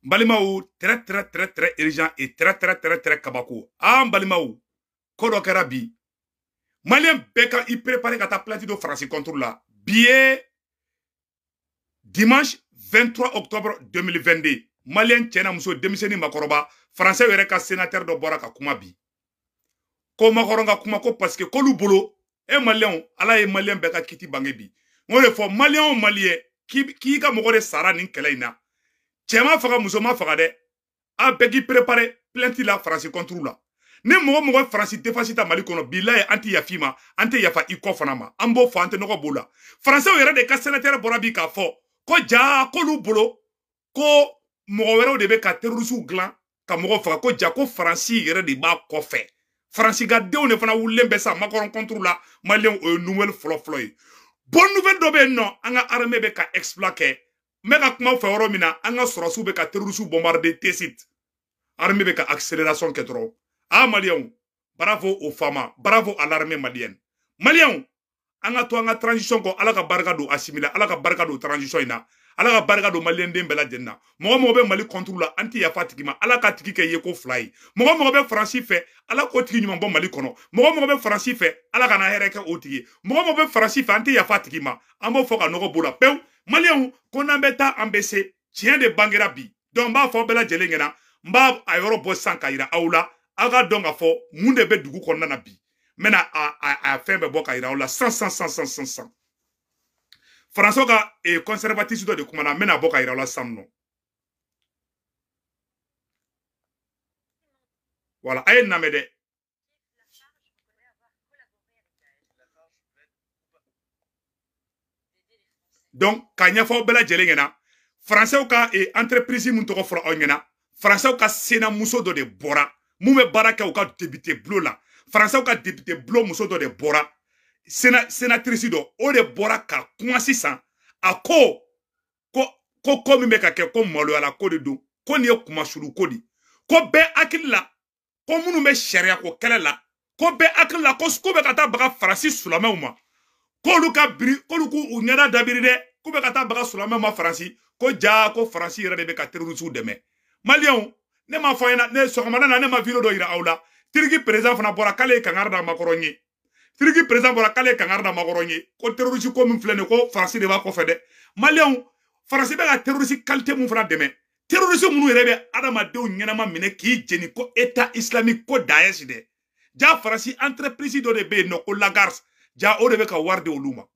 Mbalimaou, très très très très urgent et très très très très kabako. Ah, Mbalimaou, Kodo Karabi. Malien Beka, il prépare à ta plainte de France contre la. Billet dimanche 23 octobre 2022. Malien Tchena Mousso, démissionné Makoroba, français Eureka sénateur de Boraka Kumabi. Ko Makoronga Kumako parce que Kolubolo, et Malien, ala et Malien Beka Kiti Bangebi. On le fait Malien ou Malien, qui a mouru Sarah Ninkelaina. Tchema Faga Mousoma Fagade. A begi préparé plainte la France contre la. Ne mo France défacita Mali kono billahi anti yafima anti yafa iko fanama ambo fo ante noko bola français yere de ka sénateur borabi ka fo ko ja ko lu bolo ko mo wero de be ka terroriste glan ka mo fa ko ja ko France yere de ba ko fe France ga de on fana wulembe sa makoron contre la malien nouvelle floy bonne nouvelle do be non anga armée be ka exploiter mega kuma fa woro mina anga sorosu be ka terroriste bombarder T-site. Armée avec accélération que trop. Ah Maliens, bravo aux femmes, bravo à l'armée malienne. Maliens, anga to anga transition ko ala ka barka do assimila, ala ka barka do transition ina, ala ka barka do malien dem bela denna. Mo be Mali contrôle anti ya fatikima, ala ka tiki ke yeko fly. Mo be Franci fait, ala ko tiki nyuma bon Mali kono. Mo be Franci fait, ala ka na hereke otiki. Mo be Franci fait anti ya fatikima, ambo foka noko bola. Peu Maliens, konambeta ambese, tien de bangera bi. Donc ba fo bela jelengena. Mba ayoro bo sanka ira aula aga donga fo munde be dugu konna na bi mena a fembe bo ka ira aula 100 François ga e conservatisme de kumana mena bo ka ira aula samno voilà ay namede donc kanya fo bela jelengena français ka e entreprise mun to ko fro onyena français ka sena muso do de bora mume baraka ou ka député bleu la français ka député bleu muso do de bora sénatrice do o de bora ka kuma sisan a ko mi me ka ke ko molo ala ko de do ko ni kuma suru ko di ko be akilla ko munu me sharia ko kala la ko be akilla ko be ka ta baga francis sulama uma ko lu ka biri ko lu ku unyada dabiri de ko be ka ta baga sulama ma francis ko ja ko francis yere de be ka terroriste deme Maliens, ne ma fayna ne sogomana na ne ma video do ira aula tirigi président fana bora kale kangarda makoronyi tirigi président bora kale kangarda makoronyi ko terroriste ko min flene ko France de ba ko fede Maliens France be ga terroriste qualité mun fana deme terroriste munu rebe adama de nyama mine ki jeni ko état islamique ko Daesh de ja France entreprise do de be no ko lagars ja o de be ka warde oluma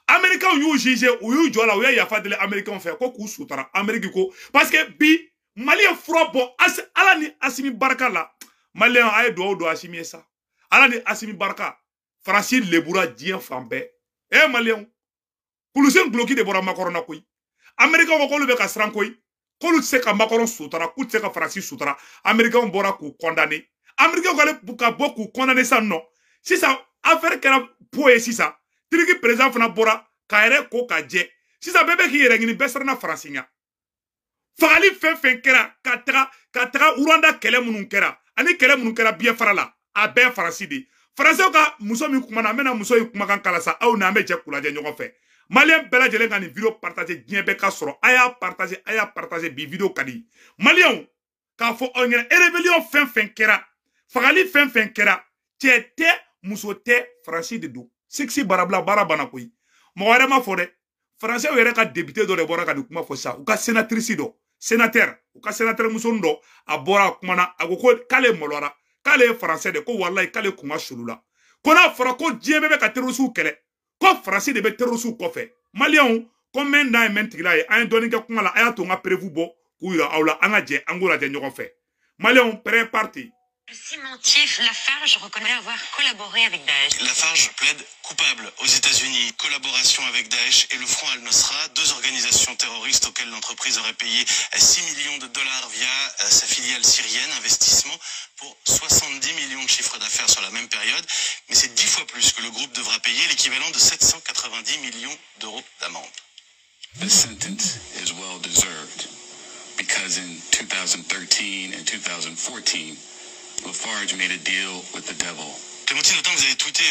américain yu jige ou yu jola ou ya fadele américain fait ko ku sutara amérique ko parce que bi Malien frobo ala ni Assimi Barka la Malien ay do Assimi ça ala ni Assimi Barka Francis lebura dien fambe Malien kulusen bloki de bora makorona koy America ko lu be ka sran koy ko lu se ka makoron sutara ku se ka Francis sutara America bora ku condamné America ko le buka boku condamné ça non si ça affaire kera poe si ça trigi président fana bora ka ere ko ka je si ça bebe ki yere ngini besrana Francinya fagali fen kera ka uranda kele munun kera ani kele munun kera bien farala a be Franci de français ka muso mi kuma na mena muso yi kuma kan kalasa aw na me je kulaje ɲɔgɔn fɛ malien bela jelen ka ni video partager diɲɛ bɛ ka sɔrɔ aya partager bi video kadi malien ka fɔ aw ɲɛna rébellion fen kera fagali fen kera cɛ tɛ muso tɛ Franci de do sexy barabla barabana koyi mɔgɔ wɛrɛ ma fɔ dɛ français yɛrɛ ka député dɔ de bɔra ka di kuma fɔ sa u ka sénatrice dɔ sénateur u ka sénateur muso dɔ a bɔra kuma na a ko k'ale mɔlɔra k'ale français de ko wallahi k'ale kuma sulula ko n'a fɔra ko diɲɛ bɛ ka terroriste kɛlɛ ko France de bɛ terroriste kɔfɛ Maliens ko mɛn n'a ye mɛn tigila ye an ye dɔɔnin kɛ kuma la a y'a to n ka prévu bɔ k'u yira aw la an ka jɛ an k'o lajɛ ɲɔgɔn fɛ Maliens prêt parti. Le cimentier Lafarge reconnaît avoir collaboré avec Daesh. Lafarge plaide coupable aux États-Unis. Collaboration avec Daesh et le Front Al-Nosra, deux organisations terroristes auxquelles l'entreprise aurait payé 6 millions de dollars via sa filiale syrienne. Investissement pour 70 millions de chiffre d'affaires sur la même période. Mais c'est 10 fois plus que le groupe devra payer, l'équivalent de 790 millions d'euros d'amende. The sentence is well deserved because in 2013 and 2014, Lafarge made a deal with the devil Clémentine, autant vous avez tweeté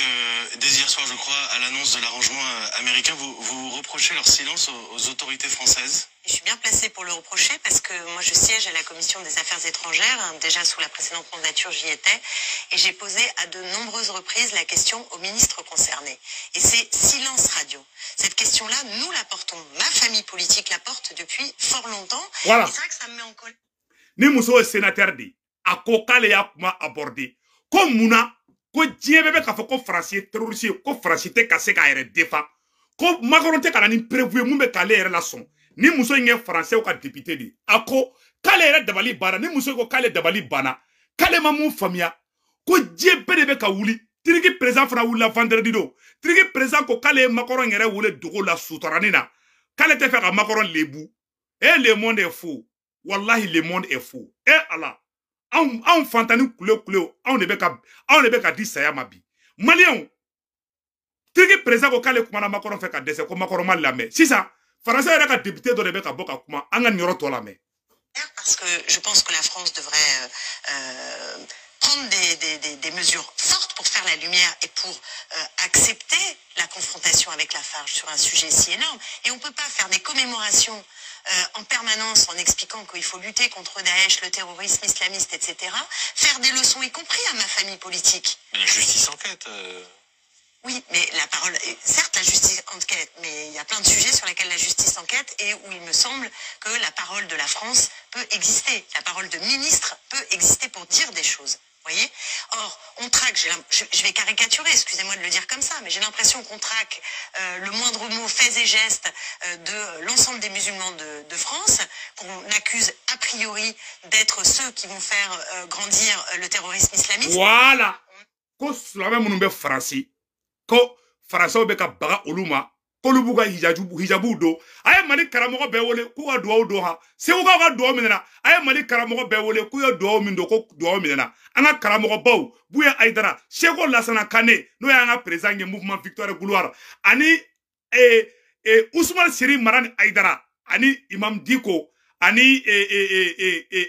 dès hier soir, je crois, à l'annonce de l'arrangement américain, vous reprochez leur silence aux autorités françaises? Je suis bien placée pour le reprocher parce que moi je siège à la commission des affaires étrangères, hein, déjà sous la précédente mandature j'y étais, et j'ai posé à de nombreuses reprises la question aux ministres concernés. Et c'est silence radio. Cette question-là, nous la portons, ma famille politique la porte depuis fort longtemps. Voilà. Et c'est vrai que ça me met en colère. Ni muso est sénateur di, a ko k'ale y'a kuma abordé. Ko muna, ko diɲɛ bɛɛ bɛ k'a fɔ ko Faransi ye terroriste ye, ko Faransi tɛ ka se k'a yɛrɛ défend. Ko Macron tɛ ka na ni preuve ye mun bɛ k'ale yɛrɛ lasɔn. Ni muso in ye Français ka député de. A ko k'ale yɛrɛ dabali banna, ni muso ko k'ale dabali banna, k'ale ma mun faamuya. Ko diɲɛ bɛɛ de bɛ ka wuli. Tiriki président fana wulila vendredi don. Tiriki président ko k'ale ye Macron yɛrɛ wele dogo la sutarani na. K'ale tɛ fɛ ka Macron lebu. Et le monde est fou. Wallahi, le monde est fou. Eh Allah. On fantani kule, on ne be ka di saya mabi. Malien. Tiki président ko kale kuma na Macron fait ka dese ko Macron mal la mais. Si ça, Français era ka député do be ka boka kuma anga nyoro to la mais. Parce que je pense que la France devrait prendre des mesures fortes pour faire la lumière et pour accepter la confrontation avec la Farge sur un sujet si énorme. Et on ne peut pas faire des commémorations en permanence en expliquant qu'il faut lutter contre Daesh, le terrorisme islamiste, etc. Faire des leçons, y compris à ma famille politique. Mais la justice enquête. Oui, mais la parole, certes la justice enquête, mais il y a plein de sujets sur lesquels la justice enquête et où il me semble que la parole de la France peut exister. La parole de ministre peut exister pour dire des choses. Voyez. Or, on traque, je vais caricaturer, excusez-moi de le dire comme ça, mais j'ai l'impression qu'on traque le moindre mot, faits et gestes de l'ensemble des musulmans de France, qu'on accuse a priori d'être ceux qui vont faire grandir le terrorisme islamiste. Voilà. Ko sulame munu be Faransi, ko Faransaw be ka baga oluma, ko lubu ka hijabu do. Aye mali karamogo be wole ku ka duwa do ha. Se ku ka duwa minena. Aye mali karamogo be wole ku ya duwa min do ko duwa minena. Anga karamogo baw, Buya Aïdara, Cheikhou Lassana Kane, no ya nga président du mouvement Victoire Gouloir. Ani Ousmane Seri Marani Aïdara, ani Imam Diko, ani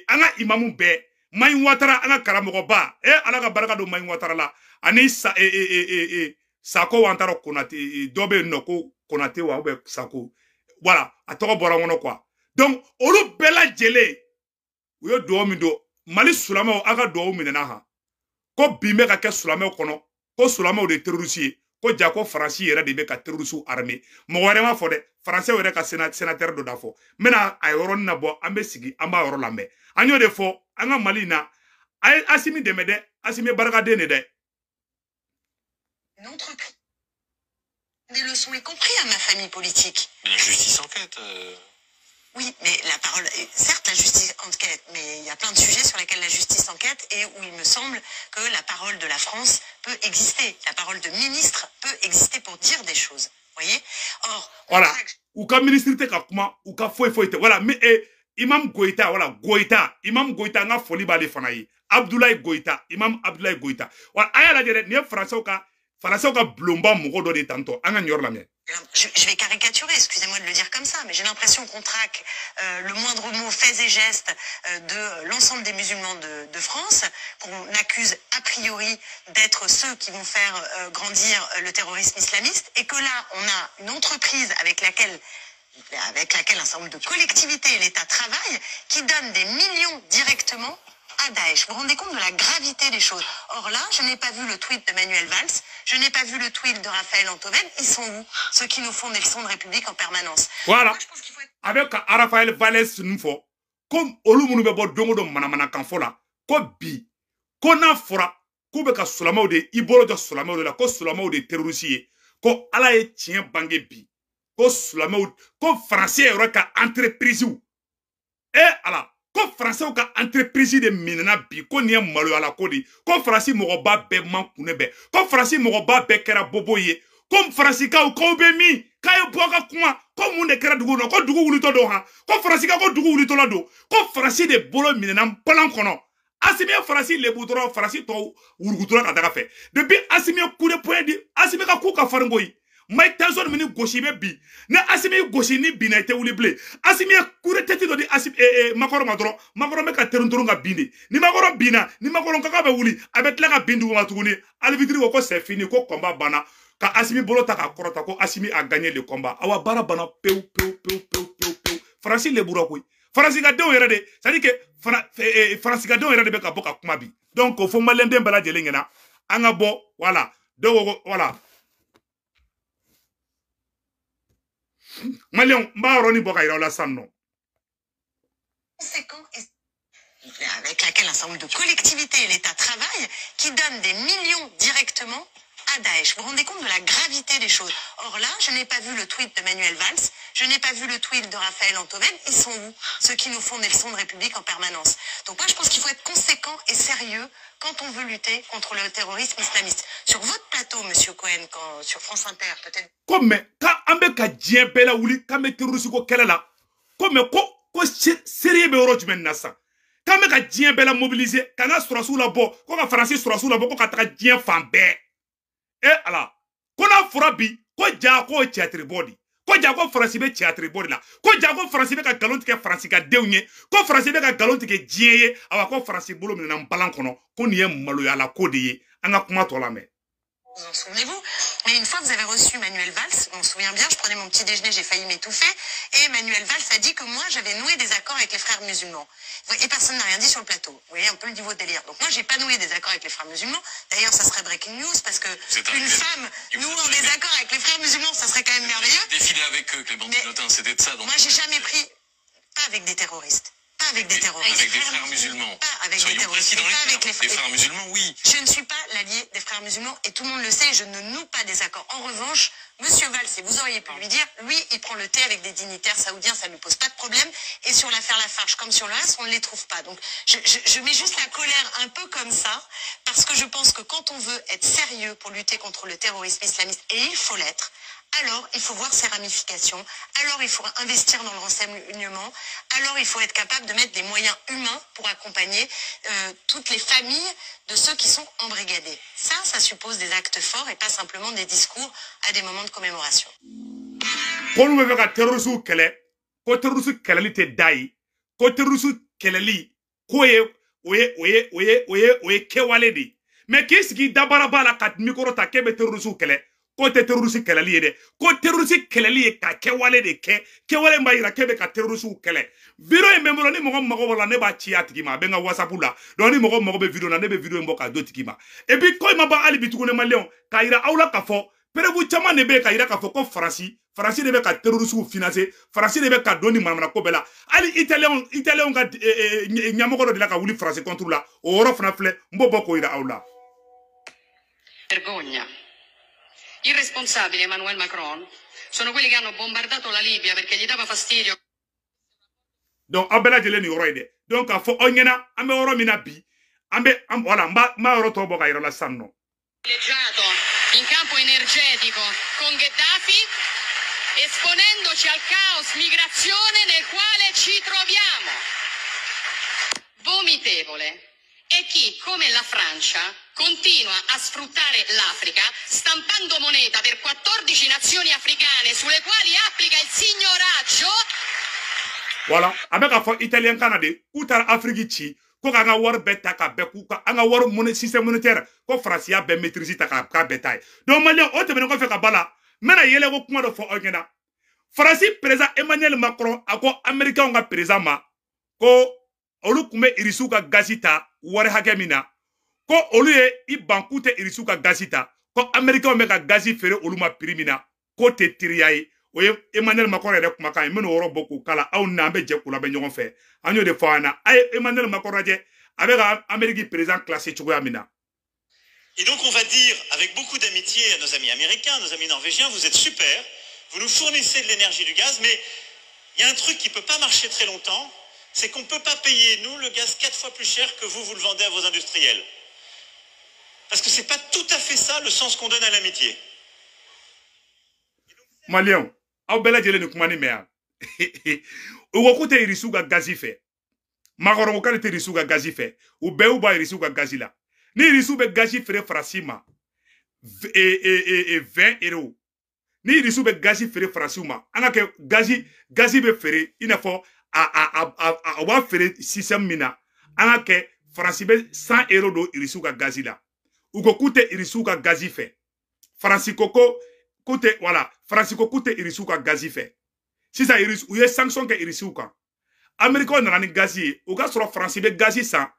anga imamu be, Maï Ouattara anga karamogo ba, ala ka baraka do Maï Ouattara la, ani Sako Wantaro Konate, dobe noko Konate wa oube Sako. Voilà, atoko bora wono quoi. Donc, olu bela jele, uyo do mindo, Mali Sulama aga do minena ha. Ko bime ka ke Sulama kono, ko Sulama de terroriste, ko jako Franci yere de be ka terroriste armée. Mo ware ma fo de, Français yere ka sénateur do dafo. Mena ayoron na bo ambe sigi amba yoro lambe. Anyo de fo, anga Mali na asimi demede, asimi baraka de ne de. Une entreprise. Des leçons, y compris à ma famille politique. Mais la justice enquête. Oui, mais la parole, certes la justice enquête, mais il y a plein de sujets sur lesquels la justice enquête et où il me semble que la parole de la France peut exister. La parole de ministre peut exister pour dire des choses. Voyez. Or, voilà. Ou ka ministre te ka kuma, ou ka foi te. Voilà, mais Imam Goïta, voilà, Goïta, Imam Goïta nga foli bale fanayi. Abdoulaye Goïta, Imam Abdoulaye Goïta. Voilà, aya la dire, ni Français ou ka blomba mougo do de tanto, anga nyor la mienne. Je vais caricaturer, excusez-moi de le dire comme ça, mais j'ai l'impression qu'on traque le moindre mot, faits et gestes de l'ensemble des musulmans de France, qu'on accuse a priori d'être ceux qui vont faire grandir le terrorisme islamiste, et que là, on a une entreprise avec laquelle un certain nombre de collectivités et l'État travaillent, qui donne des millions directement à Daesh. Vous vous rendez compte de la gravité des choses? Or là, je n'ai pas vu le tweet de Manuel Valls, je n'ai pas vu le tweet de Raphaël Antoven. Ils sont où? Ceux qui nous font des leçons de République en permanence. Voilà. Moi, je pense qu'il faut être... Avec Raphaël Valls nous faut, comme Olumunu bebo dongo do manamana kanfola, ko bi, ko na fora, ko be ka sulama de ibolo de sulama de la, ko sulama de terroriste, ko ala e tien bange bi, ko sulama ko français yoro ka entreprise ou. Ala. Ko Français ou ka entreprise de minena bi ko ni malo ala ko di ko Français mo ba be man kune be ko Français mo ba be kera bobo ye ko Français ka ko be mi ka yo boka kuma ko mun de kera dugu no ko dugu wuli to do ha ko Français ka ko dugu wuli to la do ko Français de bolo minena plan kono asimi Français le boudro Français to urgutura ka daga fe depuis asimi coup de poing di asimi ka ku ka farangoyi Mike Tyson mini goshi be bi ne Assimi goshi ni bi na ite wuli ble Assimi kure tete do di Assimi makoro madro makoro me ka terunturun ka bindi ni makoro bina ni makoro kaka be wuli abe tla ka bindu ma tuguni alvitri ko c'est fini ko combat bana ka Assimi bolo ta ka korota ko Assimi a gagné le combat awa bara bana peu Francis le burakoi Francis ga dew yere de ça dit que Francis ga dew yere de be ka boka kuma bi donc faut malende bala jele ngena anga bo voilà donc voilà Malion, avec laquelle un certain nombre de collectivités et l'État travaillent, qui donnent des millions directement à Daesh. Vous vous rendez compte de la gravité des choses? Or là, je n'ai pas vu le tweet de Manuel Valls, je n'ai pas vu le tweet de Raphaël Antoven. Ils sont où? Ceux qui nous font des leçons de République en permanence. Donc moi, je pense qu'il faut être conséquent et sérieux quand on veut lutter contre le terrorisme islamiste. Sur votre plateau, Monsieur Cohen, sur France Inter, peut-être... Comme quand ambe ka djembela wuli kame terroriste ko kelela comme ko sérieux be oro jumen nasa kame ka djembela mobiliser kana surasu la bo ko ka français surasu la bo ko ka ta djen fambe ala ko na furabi ko ja ko théâtre body ko ja ko français be théâtre body la ko ja ko français be ka galonti ke français ka dewnye ko français be ka galonti ke djeye awa ko français bolo mina mbalan kono ko niye malo ya la kodiye anga kuma to la me. Vous en souvenez-vous? Mais une fois, vous avez reçu Manuel Valls, on se souvient bien, je prenais mon petit déjeuner, j'ai failli m'étouffer, et Manuel Valls a dit que moi, j'avais noué des accords avec les frères musulmans. Et personne n'a rien dit sur le plateau. Vous voyez un peu le niveau de délire. Donc moi, j'ai pas noué des accords avec les frères musulmans. D'ailleurs, ça serait breaking news, parce que une femme nouant des accords avec les frères musulmans, ça serait quand même merveilleux. Défiler avec eux, Clément Pinotin, c'était de ça. Donc... Moi, j'ai jamais pris, pas avec des terroristes. Pas avec des terroristes. Avec des frères musulmans. Pas avec des terroristes. Pas avec les frères musulmans, oui. Je ne suis pas l'allié des frères musulmans et tout le monde le sait, je ne noue pas des accords. En revanche, Monsieur Valls, et vous auriez pu lui dire, lui, il prend le thé avec des dignitaires saoudiens, ça ne lui pose pas de problème. Et sur l'affaire Lafarge, comme sur le reste, on ne les trouve pas. Donc, je mets juste la colère un peu comme ça, parce que je pense que quand on veut être sérieux pour lutter contre le terrorisme islamiste, et il faut l'être, alors il faut voir ses ramifications, alors il faut investir dans le renseignement, alors il faut être capable de mettre des moyens humains pour accompagner toutes les familles de ceux qui sont embrigadés. Ça suppose des actes forts et pas simplement des discours à des moments de commémoration. Pour nous faire un terrorisme ko terrorisme kelali te dai, ko terrorisme kelali, oye kewale di. Mais qu'est-ce qui d'abord la kat mikoro ta kebe terrorisme kele? Ko te terroriste kelali de ko terroriste kelali ka kewale de kewale mbayira kebe ka terroriste kele video e memoro ni mogo wala ne ba ci atigi ma benga whatsapp la do ni mogo be video na ne be video mboka do tigi ma et puis ko ma ba ali bitugo ne malion ka ira awla ka fo perebu chama ne be ka ira ka fo ko France ne be ka terroriste financer France ne be ka doni mamana ko bela ali italien ka nyamogo do de la ka wuli France contre la o oro fna fle mbobo ko ira awla. Vergogna. I responsabili, Emmanuel Macron, sono quelli che hanno bombardato la Libia perché gli dava fastidio. Donc, abela jele ni oroide. Donc, a fo onyena, ambe oro mina bi, voilà, ma oro to boka ira la sanno. Privilegiato in campo energetico con Gheddafi, esponendoci al caos migrazione nel quale ci troviamo. Vomitevole. E chi, come la Francia, continua a sfruttare l'Africa stampando moneta per 14 nazioni africane sulle quali applica il signoraggio. Voilà, avec un italien canadien, ou tar Afrique chi, ko nga war beta ka be ku ka nga war système monétaire ko France ya be maîtriser ta ka betaille. Donc malien o te ben ko fe ka bala, mena yele ko kuma do fo ogena. France président Emmanuel Macron ako américain nga président ma ko olu kume irisu ka gazita wari hakemina ko olu ye i bankute irisu ka gazita ko américain me ka gazi fere olu ma primina ko te tiriyayi o ye Emmanuel Macron yɛrɛ kumakan ye minnu wɔrɔ bɔ k'u kala aw n'an bɛ jɛ k'u la bɛ ɲɔgɔn fɛ an y'o de fɔ an na a ye Emmanuel Macron lajɛ a bɛ ka Amérique président classé cogoya min na. Et donc on va dire avec beaucoup d'amitié à nos amis américains, nos amis norvégiens, vous êtes super, vous nous fournissez de l'énergie, du gaz, mais il y a un truc qui ne peut pas marcher très longtemps, c'est qu'on ne peut pas payer, nous, le gaz 4 fois plus cher que vous le vendez à vos industriels. Parce que ce n'est pas tout à fait ça le sens qu'on donne à l'amitié. Malien, aw bɛɛ lajɛlen ni kuma ni mɛn yan. U ko k'u tɛ irisiw ka gazi fɛ. Makɔrɔ ko k'ale tɛ irisiw ka gazi fɛ. U bɛɛ y'u bɔ irisiw ka gazi la. Ni irisiw bɛ gazi feere Faransi ma 20 €. ni irisu be gazi fere France ma anga ke gazi be fere ina fo a wa fere système mina anga ke France be 100 € do irisu ka gazi la uko kute irisu ka gazi fe France koko kute voilà France koko kute irisu ka gazi fe si ça irisu ou ye sanction ke irisu ka America na ni gazi o ka soro France be gazi sa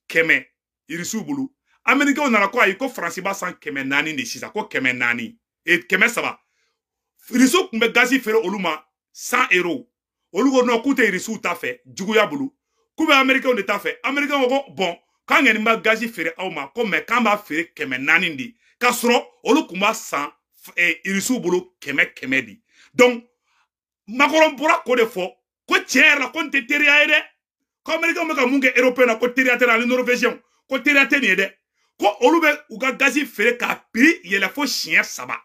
keme irisu bulu America na ko ay ko France ba san keme nani de sisa ko keme nani et keme saba irisu kumbe gazi fere oluma 100 €. Olugo no kute irisu ta fe juguya bulu kube America on ta fe America ko bon quand ngeni ma gazi fere awma ko me kan ba fere keme nani ndi ka soro olu kuma 100 irisu bulu keme di donc Macron bura ko de fo ko tiers la ko te teria ede ko America me ka munge européen ko teria tera le norvégien ko teria teni de ko olube uga gazi fere ka prix yela fo chien saba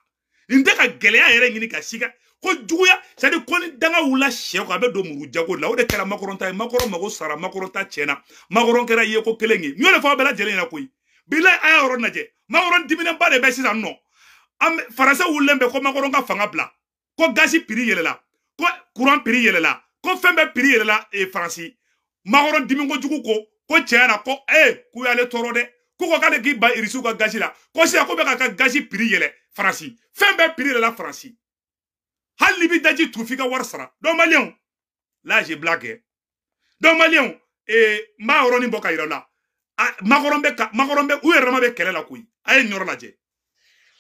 inde ka gelea yere ngini ka siga ko juguya c'est de ko ni danga wula chien ko abe do muru jago la o de kala Macron ta Macron mago sara Macron ta chena Macron kera ye ko kelengi nyole fo bela jele na koy bilay aya oro naje Macron dimina ba de be sisa no am français wulembe ko Macron ka fanga bla ko gazi prix yele la ko courant prix yele la ko fembe prix yele la e France Macron dimingo jugu ko chena ko ku yale toro de ko kale ki ba irisu ka gazi la ko si ko be ka gazi prix yele France fembe prix yele la France hal libi daji tufika warsara do malien là j'ai blagué do malien ma oroni boka irola Macron be ou erama be kele la kuy ay ñoro la je.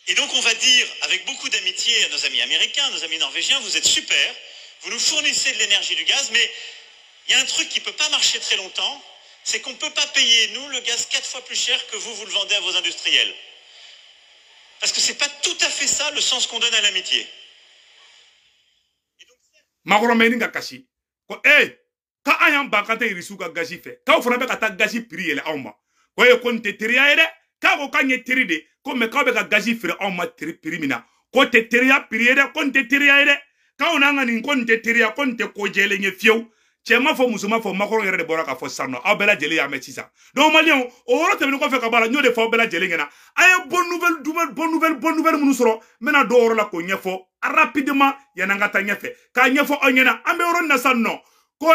Et donc on va dire avec beaucoup d'amitié à nos amis américains, nos amis norvégiens, vous êtes super, vous nous fournissez de l'énergie, du gaz, mais il y a un truc qui peut pas marcher très longtemps, c'est qu'on peut pas payer nous le gaz 4 fois plus cher que vous le vendez à vos industriels. Parce que c'est pas tout à fait ça le sens qu'on donne à l'amitié. Macron meninga kashi ko ka ayam bakate irisu ka gazi fe ka ofona be ka ta gazi prix ele awma ko e kon te teria ede ka ko kanye teri de ko me ka be ka gazi fere awma prix mina ko te teria prix ede kon te teria ede ka onanga ni kon te teria kon te ko jele nye fiew chema fo musuma fo Macron yere de bora ka fo sarno aw bela jele ya metisa do malien o woro te ko fe ka bala nyode fo bela jele ngena ay bonne nouvelle munu soro mena do woro la ko nyefo rapidement yananga ta nyefe ka nyefo onyena ambe woro na sanno ko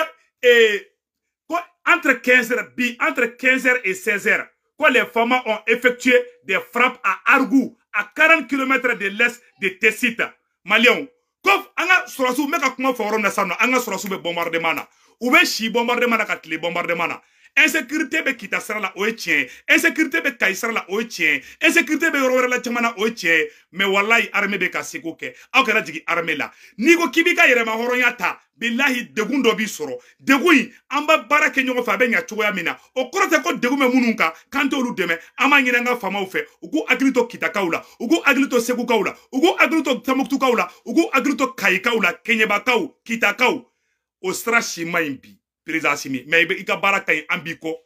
entre 15h et 16h quoi les femmes ont effectué des frappes à Argou à 40 km de l'est de Tessit malien kof anga surasu meka kuma fo woro na sanno anga surasu be bombardement na ou be shi bombardement na katli bombardement na insécurité be kita sara la o tien insécurité be kay sara la o tien insécurité be yoro la chamana o tien mais wallahi armée be ka seko ke aw kala jigi armée la ni ko kibika yere ma horo yata billahi degundo bi soro degui amba barake nyoko fa be nya choya mina o korote ko degume mununka kanto lu deme ama nyina nga fama ufe ugu agrito kita kaula ugu agrito seko kaula ugu agrito tamuktu kaula ugu agrito kai kaula kenyeba kau kita kau o strashi maimbi Président mais ika baraka ambiko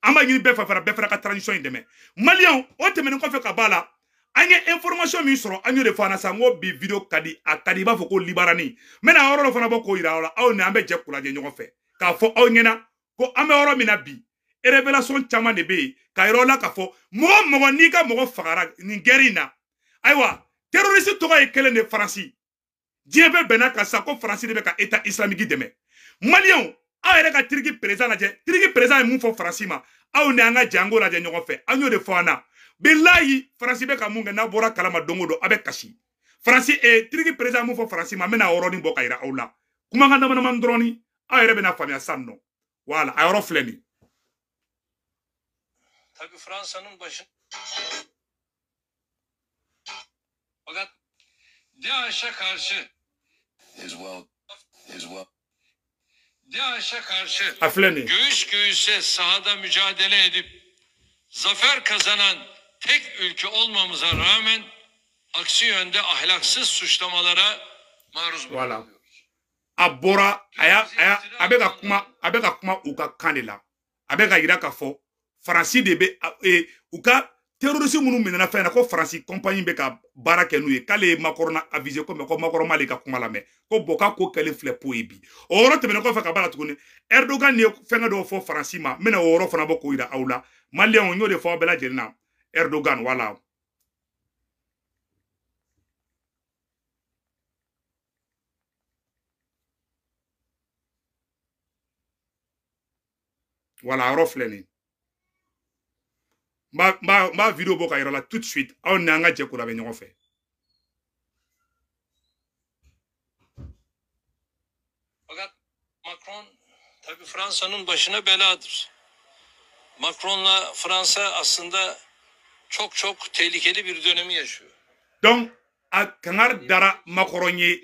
amba ngini be fera ka transition indeme malien o temene ko fe ka bala anye information mi soro anyo de fana sango bi video kadi akadi ba foko libarani mena oro lo fana boko ira ora aw ne ambe je kula je nyoko fe ka fo aw nyena ko ambe oro mina bi e révélation chama de be ka iro la ka fo mo ni ka mo fagara ni gerina aywa terroriste to ka ekele ne France diebe benaka sa ko France de be ka état islamique deme malien aw ka trigi président est mun fo France ma aw ne anga jango la je nyoko fe anyo de fana billahi France be ka munga na bora kalama dongodo abe kashi France trigi président mun fo France ma mena oro ni boka ira awla kuma nganda mana mandroni aw be na famia sanno wala ay oro fleni tabi Fransa'nın başın fakat DAEŞ'e karşı DAEŞ'e karşı göğüs göğüse sahada mücadele edip zafer kazanan tek ülke olmamıza rağmen aksi yönde ahlaksız suçlamalara maruz bırakılıyoruz. Abora abega kuma uka kanela abega iraka fo France de be uka terroriste munu minana fa na ko France compagnie be ka baraka nuye kale makorona aviser ko me ko makoroma le ka kuma la me ko boka ko kale flip poebi oro te me ko fa ka bala tukune Erdogan ne fenga do fo France ma mena oro fana boko ira awla malien onyo de fo bela jelna Erdogan wala Voilà, reflène. Ma vidéo boka là tout de suite. On a un djeko la venir fait. Fakat Macron tabii Fransa'nın başına beladır. Macron'la Fransa aslında çok tehlikeli bir dönemi yaşıyor. Donc, kangar dara Macronye,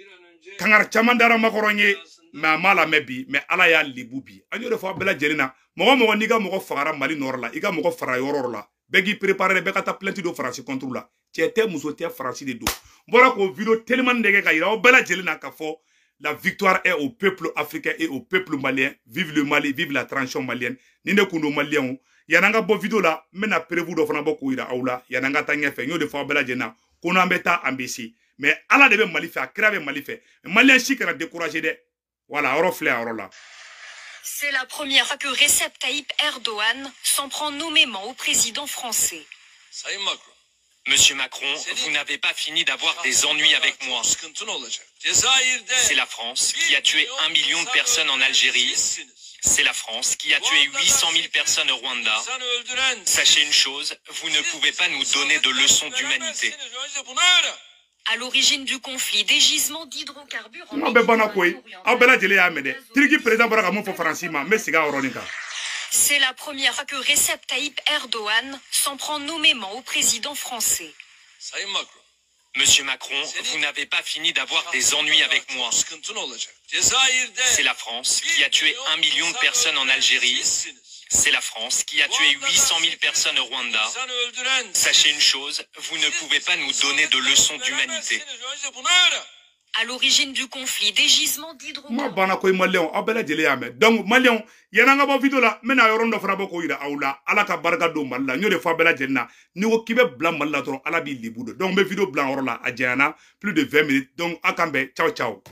kangar chaman dara Macronye, mais mala mebi, mais ala ya libubi. Anyo de fois bela jelina, mogo niga mogo fagara Mali nord la, iga mogo fara yoror la. Begi préparer beka ta plainte do France contre la. Tiete musote France de do. Voilà ko vidéo tellement ndege ka ira o bela jelina ka fo. La victoire est au peuple africain et au peuple malien. Vive le Mali, vive la transition malienne. Ninde kundo malien. Yananga bo vidéo la, mena prévu do fana boko ira aula. Yananga tangé fait. Yo de fois bela jena. Kono ambeta ambesi. Mais ala de be Mali fait, krave Mali fait. Malien chi kana décourager de. Voilà, orofle orola. C'est la première fois que Recep Tayyip Erdogan s'en prend nommément au président français. Sayın Macron. Monsieur Macron, vous n'avez pas fini d'avoir des ennuis avec moi. C'est la France qui a tué 1 million de personnes en Algérie. C'est la France qui a tué 800 000 personnes au Rwanda. Sachez une chose, vous ne pouvez pas nous donner de leçons d'humanité. À l'origine du conflit, des gisements d'hydrocarbures en C'est la première fois que Recep Tayyip Erdogan s'en prend nommément au président français. Sayın Macron. Monsieur Macron, vous n'avez pas fini d'avoir des ennuis avec moi. C'est la France qui a tué 1 million de personnes en Algérie. C'est la France qui a tué 800 000 personnes au Rwanda. Sachez une chose, vous ne pouvez pas nous donner de leçons d'humanité. À l'origine du conflit, des gisements d'hydrocarbures. Donc, Malion, il y a un vidéo là, mais na yorondo frabo ko ira aula, ala ka barga do malla, ño de fa bela jenna, ni wo kibe blanc malla tro, ala bi libudo. Donc, mes vidéos blanc orla, adjana, plus de 20 minutes. Donc, akambe, ciao ciao.